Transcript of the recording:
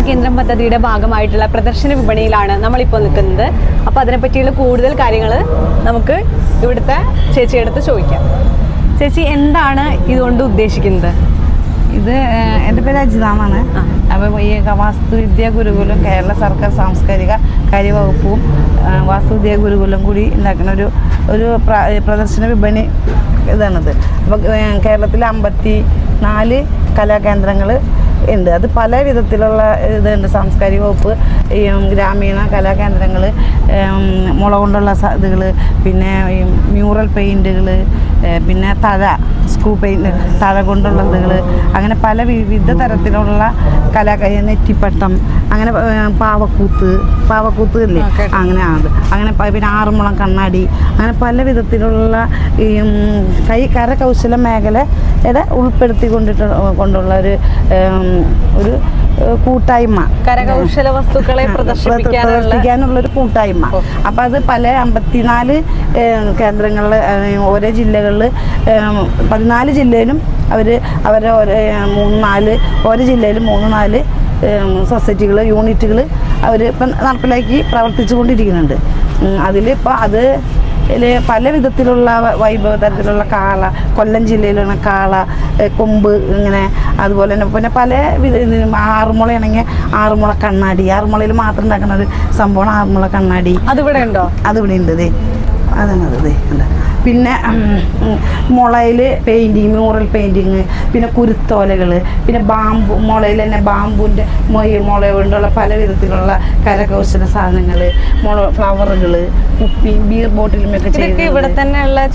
കേന്ദ്രം പദ്ധതിയുടെ ഭാഗമായിട്ടുള്ള പ്രദർശന വിപണിയിലാണ് നമ്മളിപ്പോൾ നിൽക്കുന്നത്. അപ്പോൾ അതിനെപ്പറ്റിയുള്ള കൂടുതൽ കാര്യങ്ങൾ നമുക്ക് ഇവിടുത്തെ ചേച്ചിയെടുത്ത് ചോദിക്കാം. ചേച്ചി, എന്താണ് ഇതുകൊണ്ട് ഉദ്ദേശിക്കുന്നത്? ഇത് എൻ്റെ പേര് അജിത എന്നാണ്. അപ്പോൾ ഈ വാസ്തുവിദ്യാ ഗുരുകുലം കേരള സർക്കാർ സാംസ്കാരിക കാര്യവകുപ്പും വാസ്തുവിദ്യാ ഗുരുകുലം കൂടി ഉണ്ടാക്കുന്ന ഒരു പ്രദർശന വിപണി ഇതാണിത്. അപ്പോൾ കേരളത്തിലെ 54 കലാകേന്ദ്രങ്ങൾ ഉണ്ട്. അത് പല വിധത്തിലുള്ള ഇതുണ്ട്. സാംസ്കാരിക വകുപ്പ്, ഗ്രാമീണ കലാകേന്ദ്രങ്ങൾ, മുള കൊണ്ടുള്ള ഇതുകൾ, പിന്നെ മ്യൂറൽ പെയിൻറ്റുകൾ, പിന്നെ സ്ക്രൂ പെയിൻറ്റ്, തഴ കൊണ്ടുള്ള ഇതുകൾ, അങ്ങനെ പല വിവിധ തരത്തിലുള്ള നെറ്റിപ്പട്ടം, അങ്ങനെ പാവക്കൂത്ത് ഇല്ലേ, അങ്ങനെ പിന്നെ ആറുമുളം കണ്ണാടി, അങ്ങനെ പല വിധത്തിലുള്ള ഈ കരകൗശല മേഖലയുടെ ഉൾപ്പെടുത്തി കൊണ്ടുള്ള ഒരു കൂട്ടായ്മ, കരകൗശല വസ്തുക്കളെ പ്രദർശിപ്പിക്കാനുള്ളൊരു കൂട്ടായ്മ. അപ്പം അത് പല 54 കേന്ദ്രങ്ങളിൽ, ഓരോ ജില്ലകളിൽ 14 ജില്ലയിലും അവരുടെ ഓരോ ജില്ലയിലും 3-4 സൊസൈറ്റികൾ, യൂണിറ്റുകൾ അവർ ഇപ്പം നടപ്പിലാക്കി പ്രവർത്തിച്ചു കൊണ്ടിരിക്കുന്നുണ്ട്. അതിലിപ്പോൾ പല വിധത്തിലുള്ള വൈഭവ തരത്തിലുള്ള കാള, കൊല്ലം ജില്ലയിലാണ് കാള, കൊമ്പ്, ഇങ്ങനെ അതുപോലെ തന്നെ പിന്നെ പല ആറുമുളയാണെങ്കിൽ ആറുമുള കണ്ണാടി, ആറുമുളയിൽ മാത്രം ഉണ്ടാക്കുന്ന ഒരു സംഭവമാണ് ആറുമുള കണ്ണാടി. അതിവിടെ ഉണ്ടോ? അതിവിടെ ഉണ്ട്. അതാണത് ഉണ്ട്. പിന്നെ മുളയിൽ പെയിൻറ്റിങ്, മ്യൂറൽ പെയിൻറ്റിങ്, പിന്നെ കുരുത്തോലകൾ, പിന്നെ മുളയിൽ തന്നെ ബാമ്പുവിൻ്റെ മുള കൊണ്ടുള്ള പല വിധത്തിലുള്ള കരകൗശല സാധനങ്ങൾ, ഫ്ലവറുകൾ, കുപ്പി, ബീർ ബോട്ടിലുമൊക്കെ ചെയ്ത് ഇവിടെ തന്നെയുള്ള.